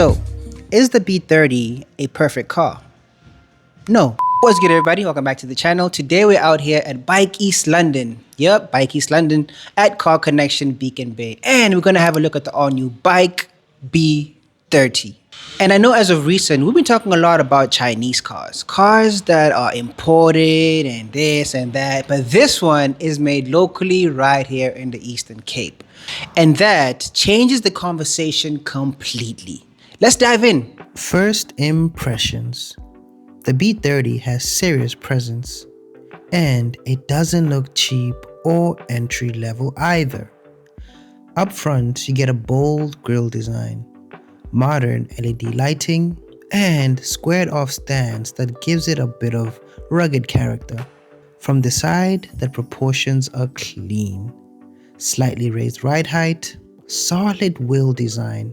So, is the B30 a perfect car? No. What's good, everybody? Welcome back to the channel. Today we're out here at BAIC East London. Yep, BAIC East London at Car Connection Beacon Bay. And we're going to have a look at the all-new BAIC B30. And I know as of recent, we've been talking a lot about Chinese cars. Cars that are imported and this and that. But this one is made locally right here in the Eastern Cape. And that changes the conversation completely. Let's dive in. First impressions. The B30 has serious presence, and it doesn't look cheap or entry level either. Up front, you get a bold grille design, modern LED lighting, and squared off stands that gives it a bit of rugged character. From the side, the proportions are clean. Slightly raised ride height, solid wheel design,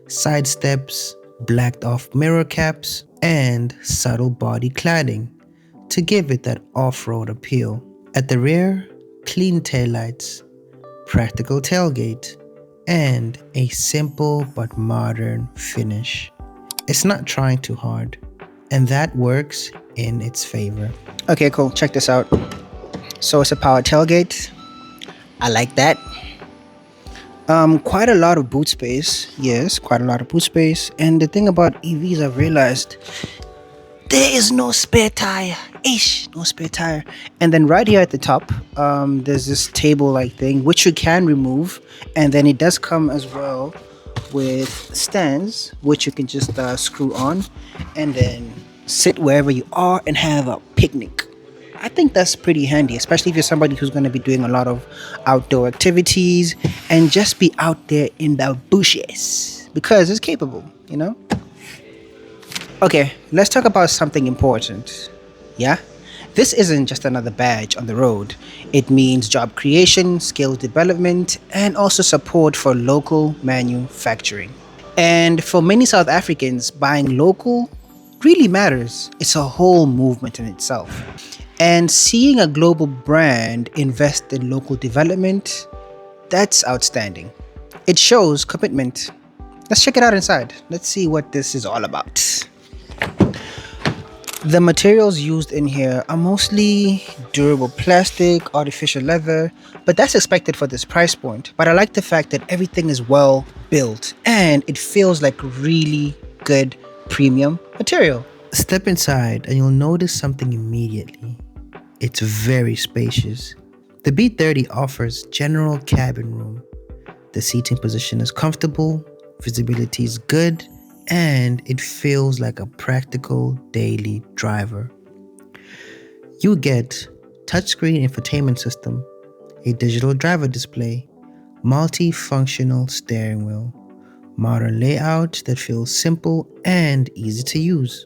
side steps, blacked off mirror caps, and subtle body cladding to give it that off-road appeal. At the rear, clean taillights, practical tailgate, and a simple but modern finish. It's not trying too hard, and that works in its favor. Okay, cool. Check this out. So it's a power tailgate. I like that. Quite a lot of boot space. Yes, quite a lot of boot space. And the thing about EVs, I've realized there is no spare tire. No spare tire. And then right here at the top, there's this table-like thing which you can remove, and then it does come as well with stands which you can just screw on and then sit wherever you are and have a picnic. I think that's pretty handy, especially if you're somebody who's going to be doing a lot of outdoor activities and just be out there in the bushes because it's capable, you know? Okay, let's talk about something important. Yeah? This isn't just another badge on the road. It means job creation, skills development, and also support for local manufacturing. And for many South Africans, buying local really matters. It's a whole movement in itself. And seeing a global brand invest in local development, that's outstanding. It shows commitment. Let's check it out inside. Let's see what this is all about. The materials used in here are mostly durable plastic, artificial leather, but that's expected for this price point. But I like the fact that everything is well built and it feels like really good premium material. Step inside and you'll notice something immediately. It's very spacious. The B30 offers general cabin room. The seating position is comfortable, visibility is good, and it feels like a practical daily driver. You get touchscreen infotainment system, a digital driver display, multifunctional steering wheel, modern layout that feels simple and easy to use.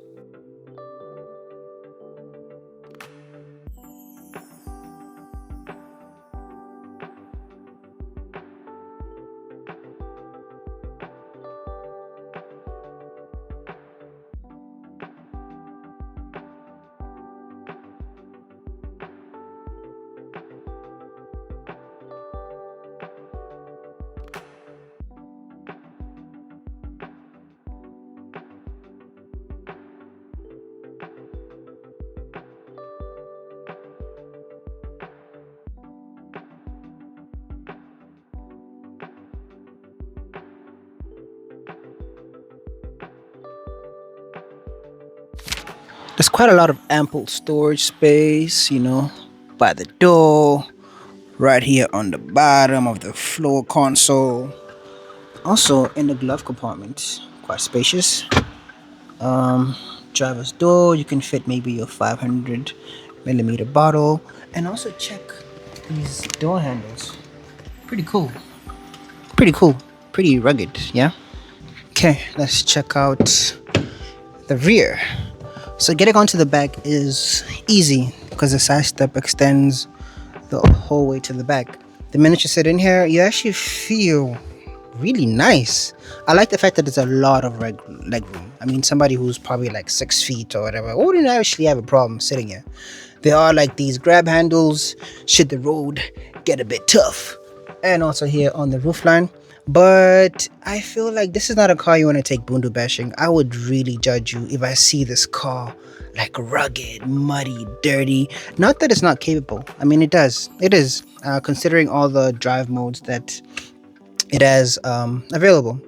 There's quite a lot of ample storage space, you know, by the door, right here on the bottom of the floor console. Also in the glove compartment, quite spacious. Driver's door, you can fit maybe your 500 milliliter bottle. And also check these door handles. Pretty cool. Pretty rugged, yeah? Okay, let's check out the rear. So getting onto the back is easy because the side step extends the whole way to the back. The minute you sit in here, you actually feel really nice. I like the fact that there's a lot of leg room. I mean, somebody who's probably like 6 feet or whatever wouldn't actually have a problem sitting here. There are like these grab handles should the road get a bit tough. And also here on the roofline. But I feel like this is not a car you want to take bundu bashing. I would really judge you if I see this car like rugged, muddy, dirty. Not that it's not capable. I mean, it does. It is, considering all the drive modes that it has available.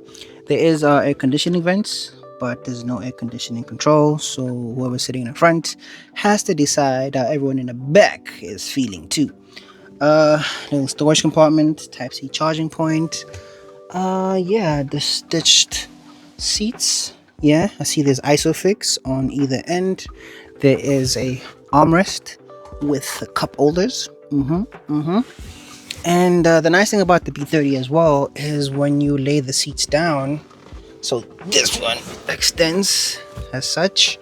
There is air conditioning vents, but there's no air conditioning control. So whoever's sitting in the front has to decide how everyone in the back is feeling too. Little storage compartment, Type C charging point. Yeah, the stitched seats. Yeah, I see there's isofix on either end. There is a armrest with cup holders. And the nice thing about the B30 as well is when you lay the seats down, so this one extends as such,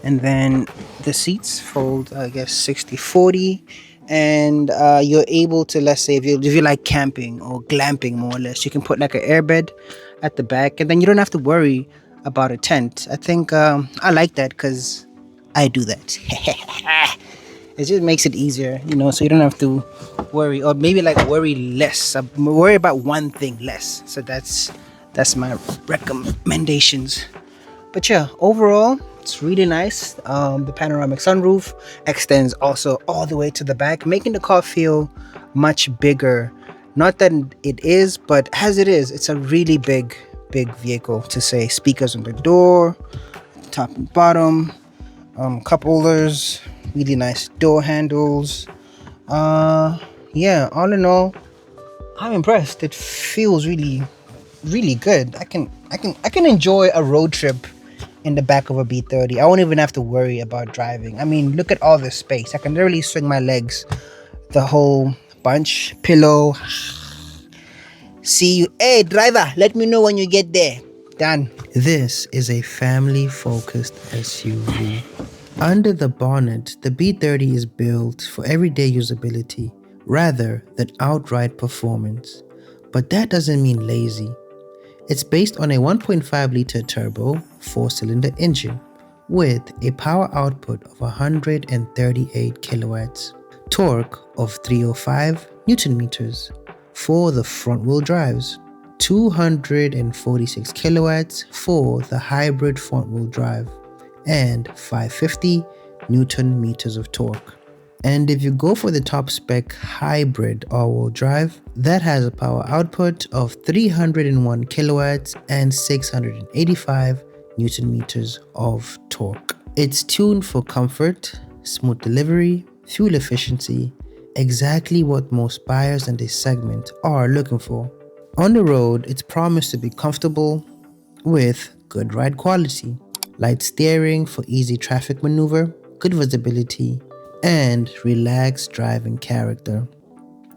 and then the seats fold, I guess, 60/40, and you're able to, let's say, if you like camping or glamping, more or less, you can put like an airbed at the back, and then you don't have to worry about a tent. I think I like that because I do that. It just makes it easier, so you don't have to worry, or maybe like worry less, worry about one thing less. So that's my recommendations. But yeah, overall, it's really nice. The panoramic sunroof extends also all the way to the back, making the car feel much bigger. Not that it is, but as it is, it's a really big vehicle to say. Speakers on the door, top and bottom, cup holders, really nice door handles. Yeah, all in all, I'm impressed. It feels really good. I can enjoy a road trip in the back of a B30. I won't even have to worry about driving. I mean, look at all this space. I can literally swing my legs the whole bunch. Pillow. See you. Hey, driver, let me know when you get there. Done. This is a family-focused SUV. Under the bonnet, the B30 is built for everyday usability rather than outright performance. But that doesn't mean lazy. It's based on a 1.5-liter turbo 4-cylinder engine with a power output of 138 kilowatts, torque of 305 newton meters for the front-wheel drives, 246 kilowatts for the hybrid front-wheel drive, and 550 newton meters of torque. And if you go for the top spec hybrid all-wheel drive, that has a power output of 301 kilowatts and 685 newton meters of torque. It's tuned for comfort, smooth delivery, fuel efficiency, exactly what most buyers in this segment are looking for. On the road, it's promised to be comfortable with good ride quality, light steering for easy traffic maneuver, good visibility, and relaxed driving character.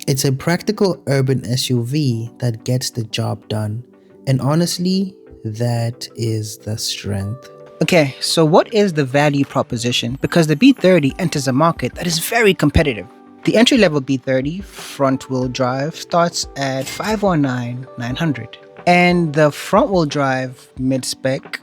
It's a practical urban SUV that gets the job done, and honestly, that is the strength. Okay, so what is the value proposition? Because the B30 enters a market that is very competitive. The entry-level B30 front-wheel drive starts at 519,900, and the front-wheel drive mid-spec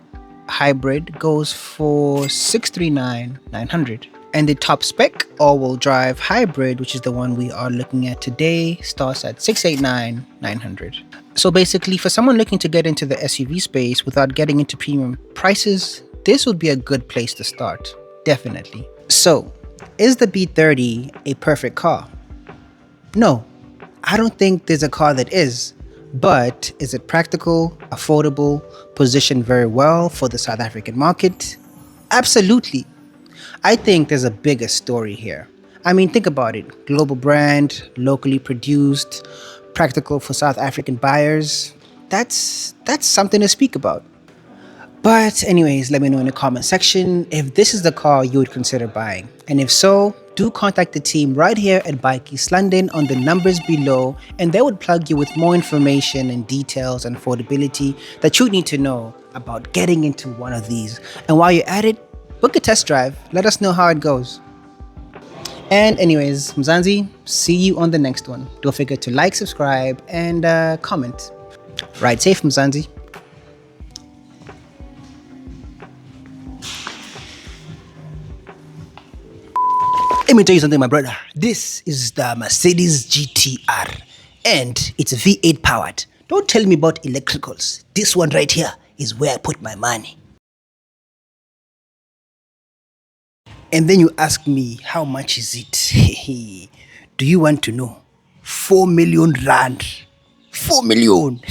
hybrid goes for 639,900. And the top spec all-wheel drive hybrid, which is the one we are looking at today, starts at 689,900. So basically, for someone looking to get into the SUV space without getting into premium prices, this would be a good place to start. Definitely. So, is the B30 a perfect car? No, I don't think there's a car that is. But is it practical, affordable, positioned very well for the South African market? Absolutely. I think there's a bigger story here. I mean, think about it. Global brand, locally produced, practical for South African buyers. That's something to speak about. But anyways, let me know in the comment section if this is the car you would consider buying. And if so, do contact the team right here at BAIC East London on the numbers below, and they would plug you with more information and details and affordability that you need to know about getting into one of these. And while you're at it, book a test drive. Let us know how it goes. And anyways, Mzansi, see you on the next one. Don't forget to like, subscribe, and comment. Ride safe, Mzansi. Let me tell you something, my brother. This is the Mercedes GTR, and it's V8 powered. Don't tell me about electricals. This one right here is where I put my money. And then you ask me, how much is it? Do you want to know? 4 million rand. 4 million.